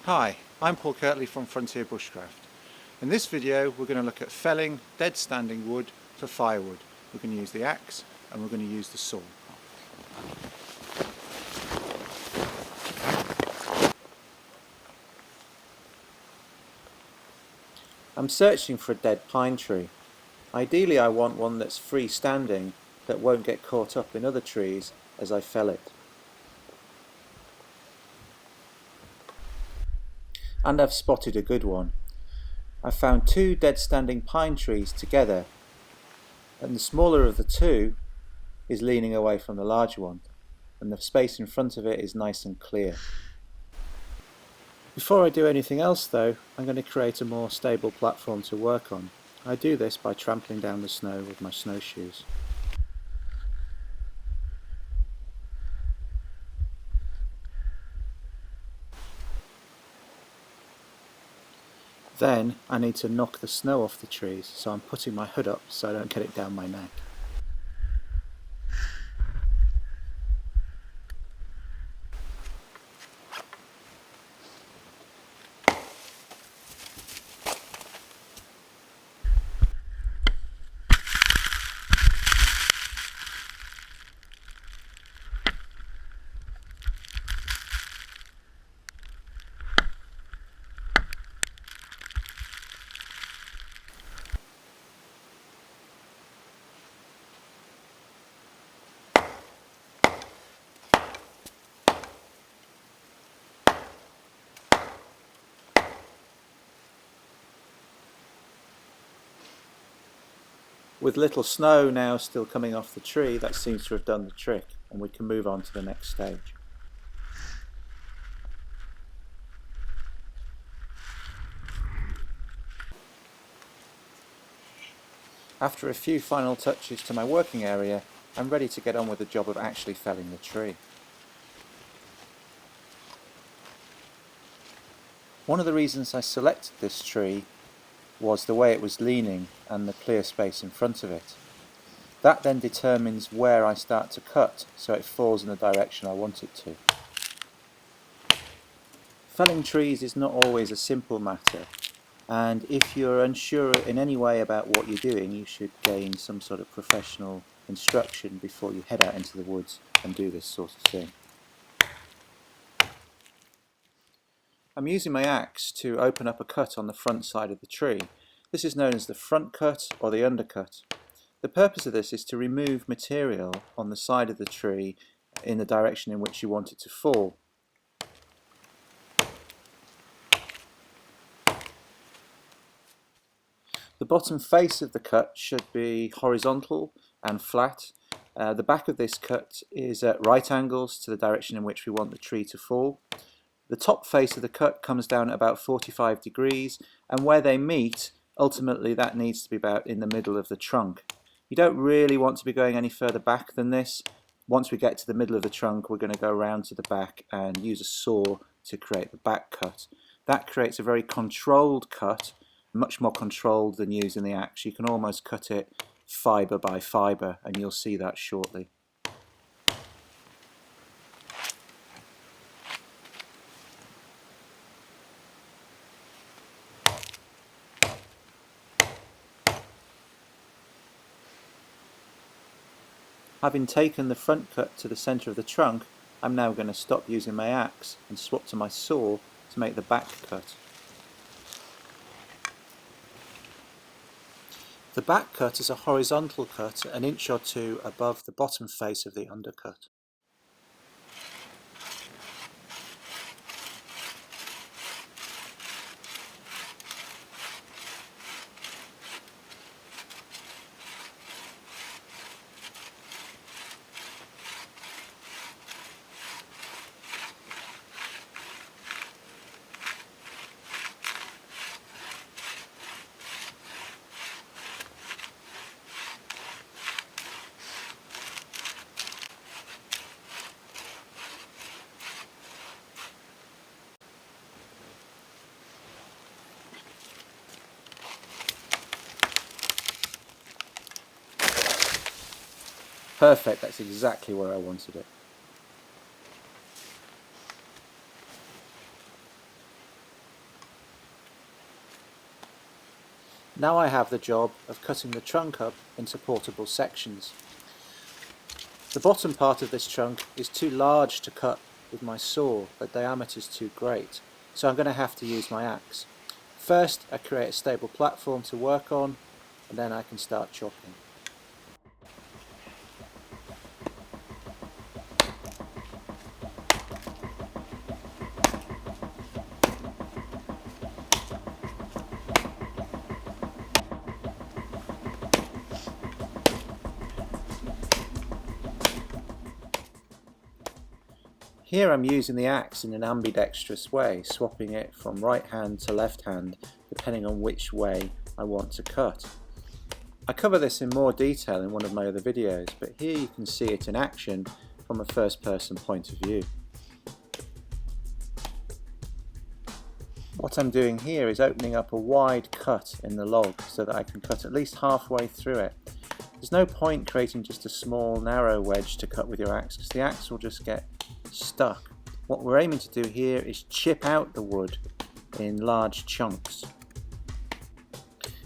Hi, I'm Paul Kirtley from Frontier Bushcraft. In this video we're going to look at felling dead standing wood for firewood. We're going to use the axe and we're going to use the saw. I'm searching for a dead pine tree. Ideally I want one that's freestanding that won't get caught up in other trees as I fell it. And I've spotted a good one. I've found two dead standing pine trees together, and the smaller of the two is leaning away from the larger one, and the space in front of it is nice and clear. Before I do anything else though, I'm going to create a more stable platform to work on. I do this by trampling down the snow with my snowshoes. Then I need to knock the snow off the trees, so I'm putting my hood up so I don't get it down my neck. With little snow now still coming off the tree, that seems to have done the trick, and we can move on to the next stage. After a few final touches to my working area, I'm ready to get on with the job of actually felling the tree. One of the reasons I selected this tree was the way it was leaning and the clear space in front of it. That then determines where I start to cut, so it falls in the direction I want it to. Felling trees is not always a simple matter, and if you're unsure in any way about what you're doing, you should gain some sort of professional instruction before you head out into the woods and do this sort of thing. I'm using my axe to open up a cut on the front side of the tree. This is known as the front cut or the undercut. The purpose of this is to remove material on the side of the tree in the direction in which you want it to fall. The bottom face of the cut should be horizontal and flat. The back of this cut is at right angles to the direction in which we want the tree to fall. The top face of the cut comes down at about 45 degrees, and where they meet, ultimately that needs to be about in the middle of the trunk. You don't really want to be going any further back than this. Once we get to the middle of the trunk, we're going to go around to the back and use a saw to create the back cut. That creates a very controlled cut, much more controlled than using the axe. You can almost cut it fibre by fibre, and you'll see that shortly. Having taken the front cut to the centre of the trunk, I'm now going to stop using my axe and swap to my saw to make the back cut. The back cut is a horizontal cut an inch or two above the bottom face of the undercut. Perfect, that's exactly where I wanted it. Now I have the job of cutting the trunk up into portable sections. The bottom part of this trunk is too large to cut with my saw, the diameter is too great, so I'm going to have to use my axe. First I create a stable platform to work on, and then I can start chopping. Here I'm using the axe in an ambidextrous way, swapping it from right hand to left hand depending on which way I want to cut. I cover this in more detail in one of my other videos, but here you can see it in action from a first person point of view. What I'm doing here is opening up a wide cut in the log so that I can cut at least halfway through it. There's no point creating just a small narrow wedge to cut with your axe, because the axe will just get stuck. What we're aiming to do here is chip out the wood in large chunks.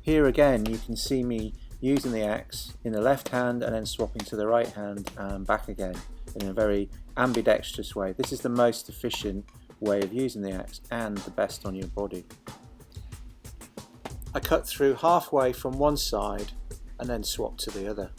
Here again you can see me using the axe in the left hand and then swapping to the right hand and back again in a very ambidextrous way. This is the most efficient way of using the axe and the best on your body. I cut through halfway from one side and then swap to the other.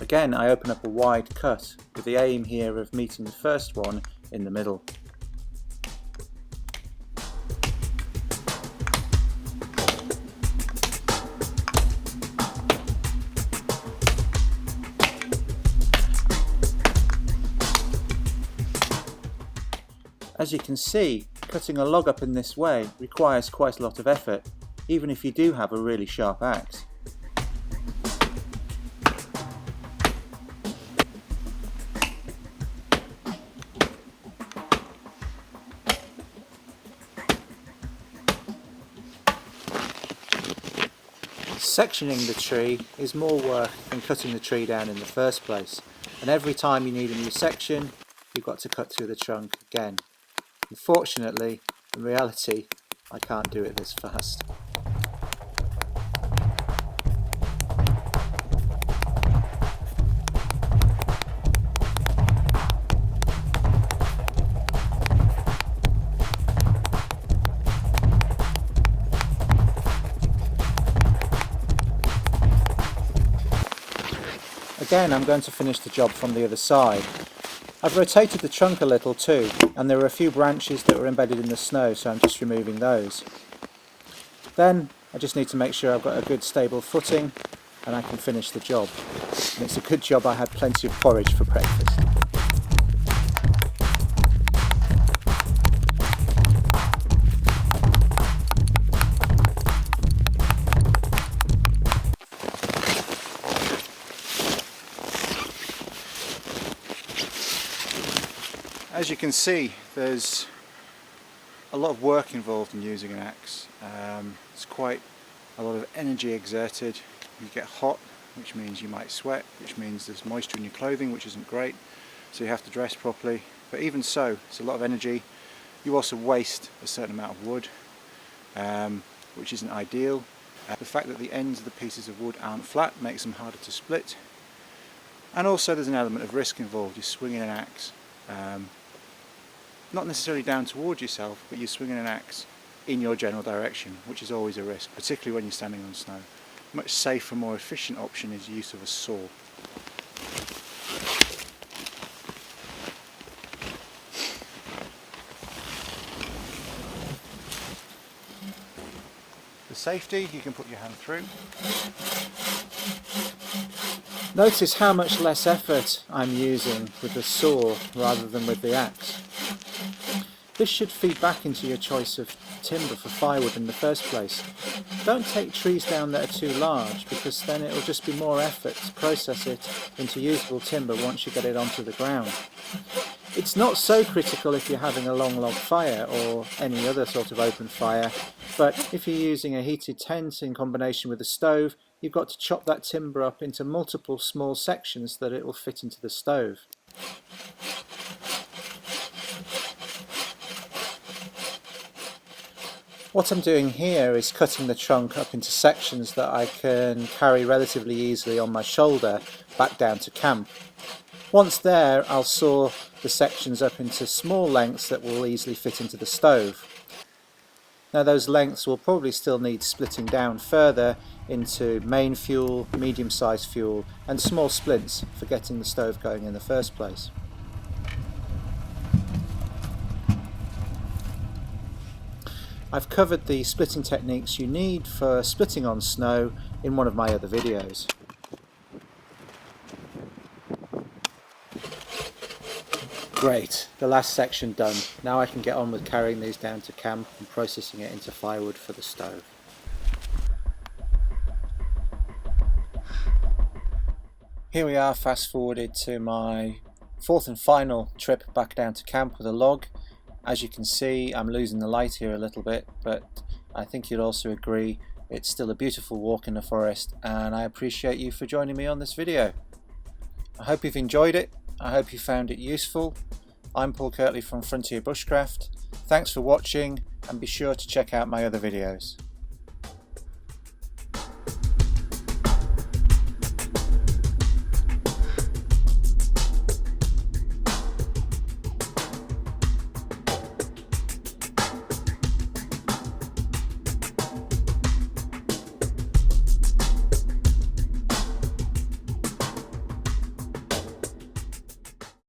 Again, I open up a wide cut with the aim here of meeting the first one in the middle. As you can see, cutting a log up in this way requires quite a lot of effort, even if you do have a really sharp axe. Sectioning the tree is more work than cutting the tree down in the first place, and every time you need a new section you've got to cut through the trunk again. Unfortunately, in reality, I can't do it this fast. Again, I'm going to finish the job from the other side. I've rotated the trunk a little too, and there were a few branches that were embedded in the snow, so I'm just removing those. Then I just need to make sure I've got a good stable footing and I can finish the job. And it's a good job I had plenty of porridge for breakfast. As you can see, there's a lot of work involved in using an axe. It's quite a lot of energy exerted. You get hot, which means you might sweat, which means there's moisture in your clothing, which isn't great, so you have to dress properly. But even so, it's a lot of energy. You also waste a certain amount of wood, which isn't ideal. The fact that the ends of the pieces of wood aren't flat makes them harder to split. And also there's an element of risk involved. You're swinging an axe. Not necessarily down towards yourself, but you're swinging an axe in your general direction, which is always a risk, particularly when you're standing on snow. A much safer, more efficient option is the use of a saw. For safety, you can put your hand through. Notice how much less effort I'm using with the saw rather than with the axe. This should feed back into your choice of timber for firewood in the first place. Don't take trees down that are too large, because then it will just be more effort to process it into usable timber once you get it onto the ground. It's not so critical if you're having a long log fire or any other sort of open fire, but if you're using a heated tent in combination with a stove, you've got to chop that timber up into multiple small sections so that it will fit into the stove. What I'm doing here is cutting the trunk up into sections that I can carry relatively easily on my shoulder back down to camp. Once there, I'll saw the sections up into small lengths that will easily fit into the stove. Now those lengths will probably still need splitting down further into main fuel, medium-sized fuel and small splints for getting the stove going in the first place. I've covered the splitting techniques you need for splitting on snow in one of my other videos. Great, the last section done. Now I can get on with carrying these down to camp and processing it into firewood for the stove. Here we are, fast forwarded to my fourth and final trip back down to camp with a log. As you can see, I'm losing the light here a little bit, but I think you'll also agree it's still a beautiful walk in the forest, and I appreciate you for joining me on this video. I hope you've enjoyed it. I hope you found it useful. I'm Paul Kirtley from Frontier Bushcraft. Thanks for watching, and be sure to check out my other videos.